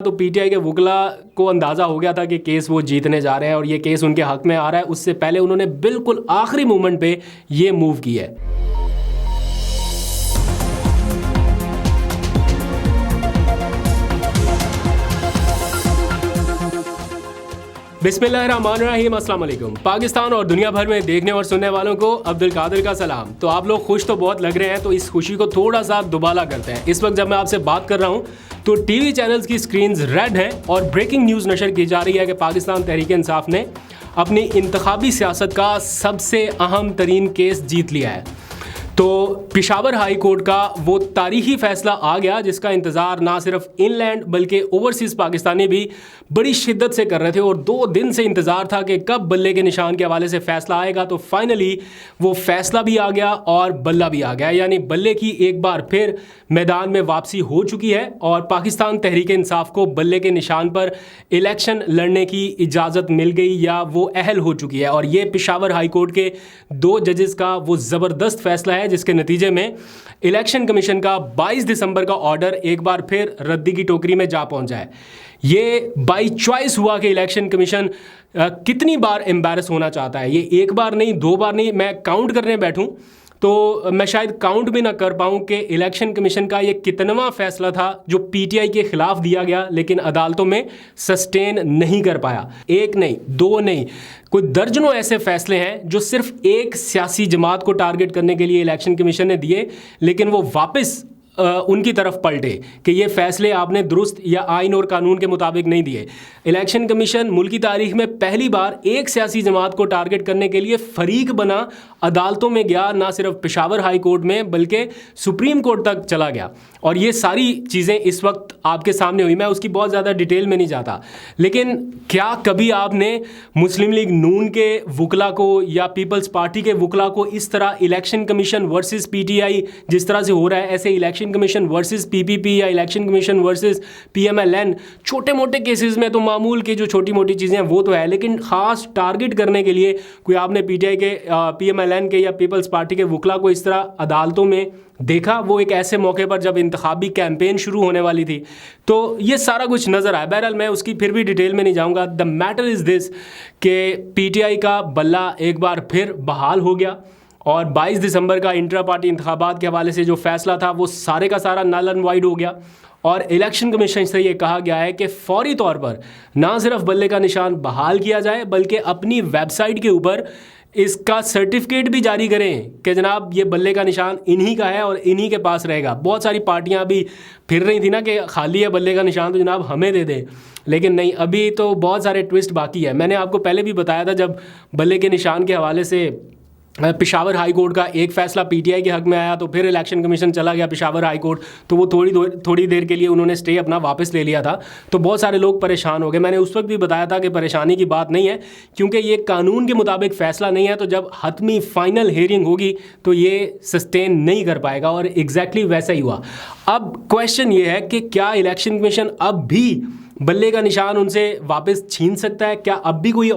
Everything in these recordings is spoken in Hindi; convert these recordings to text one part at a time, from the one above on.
तो पीटीआई के वकला को अंदाज़ा हो गया था कि केस वो जीतने जा रहे हैं और ये केस उनके हक में आ रहा है। उससे पहले उन्होंने बिल्कुल आखिरी मोमेंट पे ये मूव किया है। बिस्मिल्लाहिर्रहमानिर्रहीम, अस्सलाम वालेकुम। पाकिस्तान और दुनिया भर में देखने और सुनने वालों को अब्दुल कादिर का सलाम। तो आप लोग खुश तो बहुत लग रहे हैं, तो इस खुशी को थोड़ा सा दुबाला करते हैं। इस वक्त जब मैं आपसे बात कर रहा हूं तो टीवी चैनल्स की स्क्रीन्स रेड हैं और ब्रेकिंग न्यूज़ नशर की जा रही है कि पाकिस्तान तहरीक इंसाफ ने अपनी इंतखाबी सियासत का सबसे अहम तरीन केस जीत लिया है। तो पेशावर हाई कोर्ट का वो तारीखी फैसला आ गया जिसका इंतज़ार ना सिर्फ इनलैंड बल्कि ओवरसीज़ पाकिस्तानी भी बड़ी शिद्दत से कर रहे थे और 2 दिन से इंतज़ार था कि कब बल्ले के निशान के हवाले से फ़ैसला आएगा। तो फाइनली वो फ़ैसला भी आ गया और बल्ला भी आ गया, यानी बल्ले की एक बार फिर मैदान में वापसी हो चुकी है और पाकिस्तान तहरीक इंसाफ को बल्ले के निशान पर इलेक्शन लड़ने की इजाज़त मिल गई या वो अहल हो चुकी है। और ये पेशावर हाई कोर्ट के 2 जजेस का वो ज़बरदस्त फ़ैसला है जिसके नतीजे में इलेक्शन कमीशन का 22 दिसंबर का ऑर्डर एक बार फिर रद्दी की टोकरी में जा पहुंचा है। ये बाई चॉइस हुआ कि इलेक्शन कमीशन कितनी बार एम्बैरस होना चाहता है। ये एक बार नहीं, 2 बार नहीं, मैं काउंट करने बैठूं तो मैं शायद काउंट भी ना कर पाऊं कि इलेक्शन कमीशन का ये कितनवां फैसला था जो पीटीआई के खिलाफ दिया गया लेकिन अदालतों में सस्टेन नहीं कर पाया। 1 नहीं, 2 नहीं, कोई दर्जनों ऐसे फैसले हैं जो सिर्फ एक सियासी जमात को टारगेट करने के लिए इलेक्शन कमीशन ने दिए, लेकिन वो वापस उनकी तरफ पलटे कि ये फैसले आपने दुरुस्त या आइन और कानून के मुताबिक नहीं दिए। इलेक्शन कमीशन मुल्क की तारीख में पहली बार एक सियासी जमात को टारगेट करने के लिए फरीक बना, अदालतों में गया, ना सिर्फ पेशावर हाई कोर्ट में बल्कि सुप्रीम कोर्ट तक चला गया। और ये सारी चीज़ें इस वक्त आपके सामने हुई। मैं उसकी बहुत ज़्यादा डिटेल में नहीं जाता, लेकिन क्या कभी आपने मुस्लिम लीग नून के वकला को या पीपल्स पार्टी के वकला को इस तरह इलेक्शन कमीशन वर्सेस पीटीआई जिस तरह से हो रहा है, ऐसे इलेक्शन कमीशन वर्सेस पीपीपी या इलेक्शन कमीशन वर्सेस पीएमएलएन, छोटे मोटे केसेस में तो मामूल की जो छोटी मोटी चीज़ें हैं वो तो है, लेकिन ख़ास टारगेट करने के लिए कोई आपने पीटीआई के, पीएमएलएन के या पीपल्स पार्टी के वकला को इस तरह अदालतों में देखा, वो एक ऐसे मौके पर जब इंतखाबी कैंपेन शुरू होने वाली थी। तो ये सारा कुछ नज़र आया। बहरहाल मैं उसकी फिर भी डिटेल में नहीं जाऊंगा। द मैटर इज़ दिस कि पीटीआई का बल्ला एक बार फिर बहाल हो गया और 22 दिसंबर का इंट्रा पार्टी इंतखाबात के हवाले से जो फैसला था वो सारे का सारा नल एंड वाइड हो गया। और इलेक्शन कमीशन से ये कहा गया है कि फौरी तौर पर ना सिर्फ बल्ले का निशान बहाल किया जाए बल्कि अपनी वेबसाइट के ऊपर इसका सर्टिफिकेट भी जारी करें कि जनाब ये बल्ले का निशान इन्हीं का है और इन्हीं के पास रहेगा। बहुत सारी पार्टियां अभी फिर रही थी ना कि खाली है बल्ले का निशान तो जनाब हमें दे दें, लेकिन नहीं, अभी तो बहुत सारे ट्विस्ट बाकी है। मैंने आपको पहले भी बताया था जब बल्ले के निशान के हवाले से पेशावर हाई कोर्ट का एक फ़ैसला पीटीआई के हक में आया तो फिर इलेक्शन कमीशन चला गया पेशावर हाई कोर्ट, तो वो थोड़ी देर के लिए उन्होंने स्टे अपना वापस ले लिया था। तो बहुत सारे लोग परेशान हो गए। मैंने उस वक्त भी बताया था कि परेशानी की बात नहीं है क्योंकि ये कानून के मुताबिक फ़ैसला नहीं है, तो जब हतमी फाइनल हेयरिंग होगी तो ये सस्टेन नहीं कर पाएगा और एग्जैक्टली वैसा ही हुआ। अब क्वेश्चन ये है कि क्या इलेक्शन कमीशन अब भी बल्ले का निशान उनसे वापस छीन सकता है? क्या अब भी कोई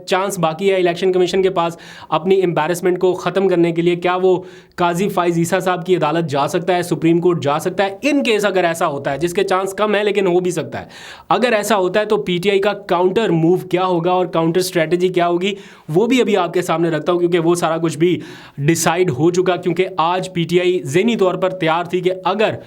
चांस बाकी है इलेक्शन कमीशन के पास अपनी एम्बैरसमेंट को ख़त्म करने के लिए? क्या वो काजी फाइज ईसा साहब की अदालत जा सकता है, सुप्रीम कोर्ट जा सकता है? इन केस अगर ऐसा होता है, जिसके चांस कम है लेकिन हो भी सकता है, अगर ऐसा होता है तो पीटीआई का काउंटर मूव क्या होगा और काउंटर स्ट्रेटजी क्या होगी वो भी अभी आपके सामने रखता हूँ, क्योंकि वो सारा कुछ भी डिसाइड हो चुका। क्योंकि आज पीटीआई ज़हनी तौर पर तैयार थी कि अगर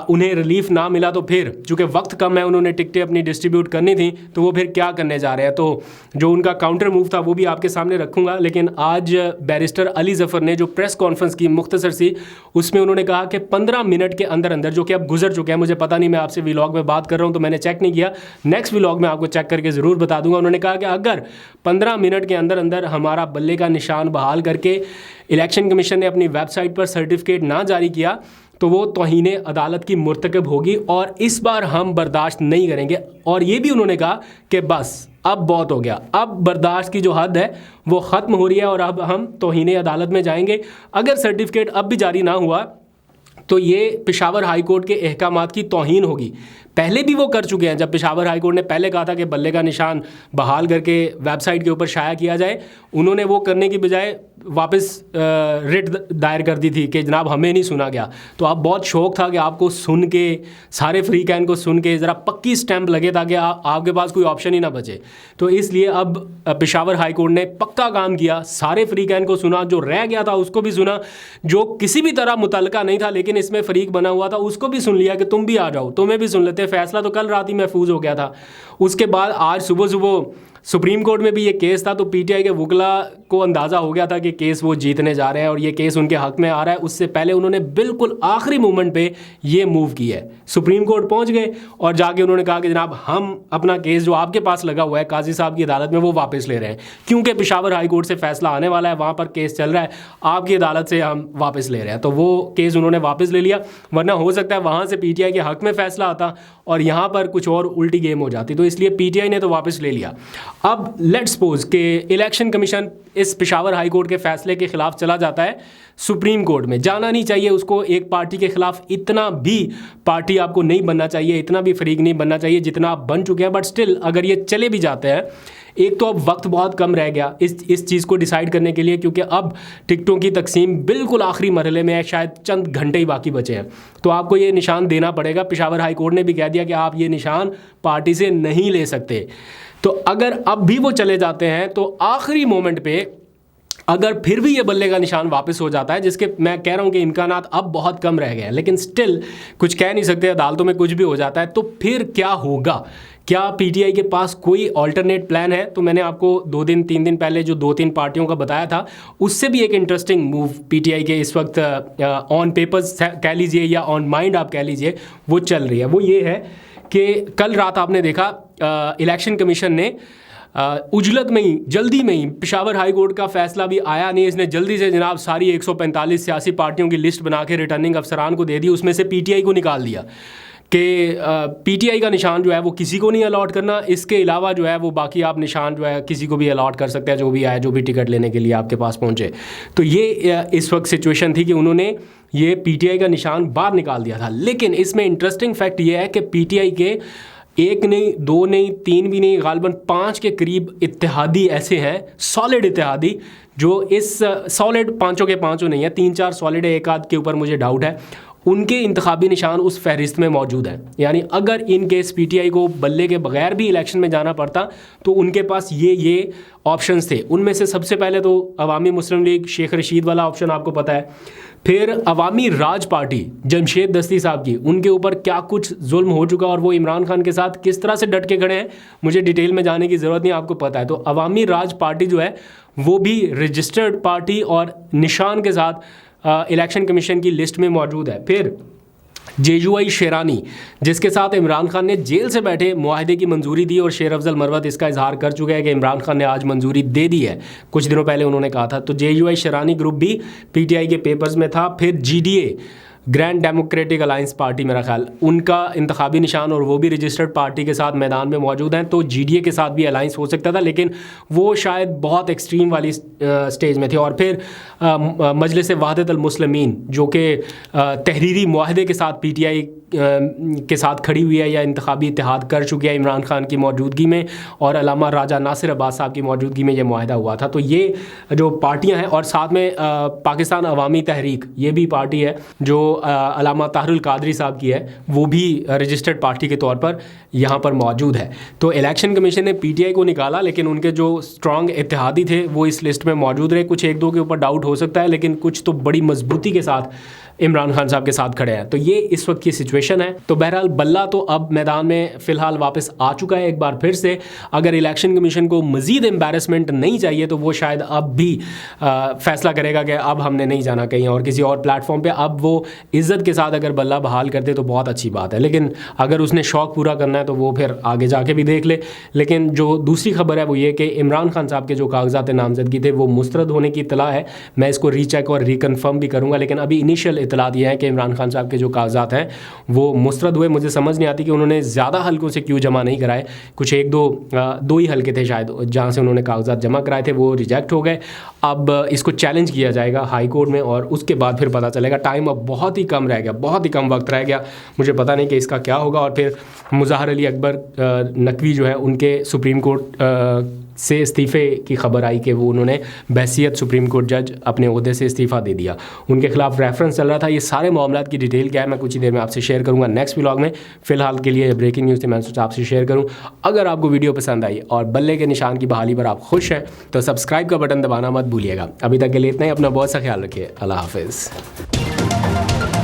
उन्हें रिलीफ ना मिला तो फिर चूँकि वक्त कम है, उन्होंने टिकटें अपनी डिस्ट्रीब्यूट करनी थी, तो वो फिर क्या करने जा रहे हैं। तो जो उनका काउंटर मूव था वो भी आपके सामने रखूँगा। लेकिन आज बैरिस्टर अली ज़फ़र ने जो प्रेस कॉन्फ्रेंस की मुख्तसर सी, उसमें उन्होंने कहा कि 15 मिनट के अंदर अंदर, जो कि अब गुजर चुके हैं, मुझे पता नहीं, मैं आपसे व्लॉग में बात कर रहा हूँ तो मैंने चेक नहीं किया, नेक्स्ट व्लॉग में आपको चेक करके ज़रूर बता दूंगा। उन्होंने कहा कि अगर 15 मिनट के अंदर अंदर हमारा बल्ले का निशान बहाल करके इलेक्शन कमीशन ने अपनी वेबसाइट पर सर्टिफिकेट ना जारी किया तो वो तौहीने अदालत की मुर्तकब होगी और इस बार हम बर्दाश्त नहीं करेंगे। और ये भी उन्होंने कहा कि बस अब बहुत हो गया, अब बर्दाश्त की जो हद है वो ख़त्म हो रही है और अब हम तौहीने अदालत में जाएंगे। अगर सर्टिफिकेट अब भी जारी ना हुआ तो ये पेशावर हाई कोर्ट के अहकामात की तौहीन होगी। पहले भी वो कर चुके हैं। जब पेशावर हाई कोर्ट ने पहले कहा था कि बल्ले का निशान बहाल करके वेबसाइट के ऊपर शाया किया जाए, उन्होंने वो करने की बजाय वापस रिट दायर कर दी थी कि जनाब हमें नहीं सुना गया। तो अब बहुत शौक था कि आपको सुन के, सारे फ्री कैन को सुन के ज़रा पक्की स्टैंप लगे ताकि आपके पास कोई ऑप्शन ही ना बचे। तो इसलिए अब पेशावर हाई कोर्ट ने पक्का काम किया, सारे फ्री कैन को सुना, जो रह गया था उसको भी सुना, जो किसी भी तरह मुतलका नहीं था लेकिन इसमें फरीक बना हुआ था उसको भी सुन लिया कि तुम भी आ जाओ, तुम्हें भी सुन लेते। फैसला तो कल रात ही महफूज हो गया था। उसके बाद आज सुबह सुबह सुप्रीम कोर्ट में भी ये केस था, तो पीटीआई के वकला को अंदाज़ा हो गया था कि केस वो जीतने जा रहे हैं और ये केस उनके हक में आ रहा है। उससे पहले उन्होंने बिल्कुल आखिरी मोमेंट पे ये मूव किया है, सुप्रीम कोर्ट पहुंच गए और जाके उन्होंने कहा कि जनाब हम अपना केस जो आपके पास लगा हुआ है काजी साहब की अदालत में वो वापस ले रहे हैं, क्योंकि पेशावर हाई कोर्ट से फैसला आने वाला है, वहाँ पर केस चल रहा है, आपकी अदालत से हम वापस ले रहे हैं। तो वो केस उन्होंने वापस ले लिया, वरना हो सकता है वहाँ से पीटीआई के हक में फैसला आता और यहाँ पर कुछ और उल्टी गेम हो जाती। तो इसलिए पीटीआई ने तो वापस ले लिया। अब लेट्स सपोज कि इलेक्शन कमीशन इस पेशावर हाई कोर्ट के फैसले के खिलाफ चला जाता है सुप्रीम कोर्ट में। जाना नहीं चाहिए उसको, एक पार्टी के खिलाफ इतना भी पार्टी आपको नहीं बनना चाहिए, इतना भी फरीक नहीं बनना चाहिए जितना आप बन चुके हैं। बट स्टिल अगर ये चले भी जाते हैं, एक तो अब वक्त बहुत कम रह गया इस चीज़ को डिसाइड करने के लिए, क्योंकि अब टिकटों की तकसीम बिल्कुल आखिरी मरहले में है, शायद चंद घंटे ही बाकी बचे हैं। तो आपको ये निशान देना पड़ेगा। पेशावर हाई कोर्ट ने भी कह दिया कि आप ये निशान पार्टी से नहीं ले सकते। तो अगर अब भी वो चले जाते हैं तो आखिरी मोमेंट पे अगर फिर भी ये बल्ले का निशान वापस हो जाता है, जिसके मैं कह रहा हूँ कि इम्कानात अब बहुत कम रह गए हैं, लेकिन स्टिल कुछ कह नहीं सकते, अदालतों में कुछ भी हो जाता है, तो फिर क्या होगा? क्या पीटीआई के पास कोई अल्टरनेट प्लान है? तो मैंने आपको 2-3 दिन पहले जो 2-3 पार्टियों का बताया था, उससे भी एक इंटरेस्टिंग मूव पीटीआई के इस वक्त ऑन पेपर्स कह लीजिए या ऑन माइंड आप कह लीजिए वो चल रही है। वो ये है कि कल रात आपने देखा इलेक्शन कमीशन ने उजलत में ही, जल्दी में ही, पेशावर हाई कोर्ट का फैसला भी आया नहीं, इसने जल्दी से जनाब सारी 145 सियासी पार्टियों की लिस्ट बना के रिटर्निंग अफसरान को दे दी, उसमें से पीटीआई को निकाल दिया कि पीटीआई का निशान जो है वो किसी को नहीं अलॉट करना, इसके अलावा जो है वो बाकी आप निशान जो है किसी को भी अलॉट कर सकते हैं, जो भी आए, जो भी टिकट लेने के लिए आपके पास पहुंचे। तो ये इस वक्त सिचुएशन थी कि उन्होंने ये पीटीआई का निशान बाहर निकाल दिया था। लेकिन इसमें इंटरेस्टिंग फैक्ट ये है कि पीटीआई के 1 नहीं, 2 नहीं, 3 भी नहीं, गालिबन 5 के करीब इत्तेहादी ऐसे हैं, सॉलिड इत्तेहादी, जो इस सॉलिड 5 के 5 नहीं है, 3-4 सॉलिड है, एक आध के ऊपर मुझे डाउट है, उनके इंतखाबी निशान उस फहरिस्त में मौजूद हैं। यानी अगर इन केस पीटीआई को बल्ले के बगैर भी इलेक्शन में जाना पड़ता तो उनके पास ये ऑप्शंस थे। उनमें से सबसे पहले तो अवामी मुस्लिम लीग शेख रशीद वाला ऑप्शन आपको पता है, फिर अवामी राज पार्टी जमशेद दस्ती साहब की, उनके ऊपर क्या कुछ जुल्म हो चुका और वो इमरान खान के साथ किस तरह से डट के खड़े हैं, मुझे डिटेल में जाने की ज़रूरत नहीं, आपको पता है। तो अवामी राज पार्टी जो है वो भी रजिस्टर्ड पार्टी और निशान के साथ इलेक्शन कमीशन की लिस्ट में मौजूद है। फिर जेजुआई शेरानी, जिसके साथ इमरान खान ने जेल से बैठे मुआहदे की मंजूरी दी और शेर अफजल मरवत इसका इजहार कर चुके हैं कि इमरान खान ने आज मंजूरी दे दी है, कुछ दिनों पहले उन्होंने कहा था। तो जेजुआई शेरानी ग्रुप भी पीटीआई के पेपर्स में था। फिर GDA, grand democratic alliance party, मेरा ख्याल उनका इंतखाबी निशान और वो भी रजिस्टर्ड पार्टी के साथ मैदान में मौजूद हैं। तो जीडीए के साथ भी अलायंस हो सकता था, लेकिन वो शायद बहुत एक्सट्रीम वाली स्टेज में थे। और फिर मजलिस वहदत अल मुस्लिमीन, जो कि तहरीरी मुआहदे के साथ पीटीआई के साथ खड़ी हुई है या इंतखाबी इत्तेहाद कर चुकी है इमरान खान की मौजूदगी में, और अल्लामा राजा नासिर अब्बास साहब की मौजूदगी में ये मुआहदा हुआ था। तो ये जो पार्टियां हैं, और साथ में पाकिस्तान अवामी तहरीक, ये भी पार्टी है जो अल्लामा ताहरुल कादरी साहब की है, वो भी रजिस्टर्ड पार्टी के तौर पर यहाँ पर मौजूद है। तो इलेक्शन कमीशन ने पीटीआई को निकाला, लेकिन उनके जो स्ट्रॉन्ग इत्तेहादी थे वो इस लिस्ट में मौजूद रहे। कुछ 1-2 के ऊपर डाउट हो सकता है, लेकिन कुछ तो बड़ी मजबूती के साथ इमरान खान साहब के साथ खड़े हैं। तो ये इस वक्त की सिचुएशन है। तो बहरहाल बल्ला तो अब मैदान में फ़िलहाल वापस आ चुका है एक बार फिर से। अगर इलेक्शन कमीशन को मज़ीद एम्बैरसमेंट नहीं चाहिए तो वो शायद अब भी फैसला करेगा कि अब हमने नहीं जाना कहीं और किसी और प्लेटफॉर्म पे। अब वो इज़्ज़त के साथ अगर बल्ला बहाल करते तो बहुत अच्छी बात है, लेकिन अगर उसने शौक़ पूरा करना है तो वो फिर आगे जाके भी देख ले। लेकिन जो दूसरी खबर है वो ये कि इमरान खान साहब के जो कागजात नामजदगी थे वो मुस्तरद होने की इत्तला है। मैं इसको रीचेक और रिकन्फर्म भी करूँगा, लेकिन अभी इनिशियल इतला दिया है कि इमरान खान साहब के जो कागजात हैं वो मुस्तरद हुए। मुझे समझ नहीं आती कि उन्होंने ज़्यादा हलकों से क्यों जमा नहीं कराए। कुछ एक दो ही हलके थे शायद जहाँ से उन्होंने कागजात जमा कराए थे, वो रिजेक्ट हो गए। अब इसको चैलेंज किया जाएगा हाई कोर्ट में और उसके बाद फिर पता चलेगा। टाइम अब बहुत ही कम रह गया, बहुत ही कम वक्त रह गया। मुझे पता नहीं कि इसका क्या होगा। और फिर मुज़ाहर अली अकबर नकवी जो है उनके सुप्रीम कोर्ट से इस्तीफ़े की खबर आई कि वो उन्होंने बहसियत सुप्रीम कोर्ट जज अपने ओहदे से इस्तीफ़ा दे दिया। उनके खिलाफ रेफरेंस चल रहा था। ये सारे मामलात की डिटेल क्या है मैं कुछ ही देर में आपसे शेयर करूंगा नेक्स्ट व्लॉग में। फ़िलहाल के लिए ब्रेकिंग न्यूज़ थी, मैंने सोचा आपसे शेयर करूं। अगर आपको वीडियो पसंद आई और बल्ले के निशान की बहाली पर आप खुश हैं तो सब्सक्राइब का बटन दबाना मत भूलिएगा। अभी तक के लिए इतना ही। अपना बहुत सा ख्याल रखिए। अल्लाह हाफ़िज़।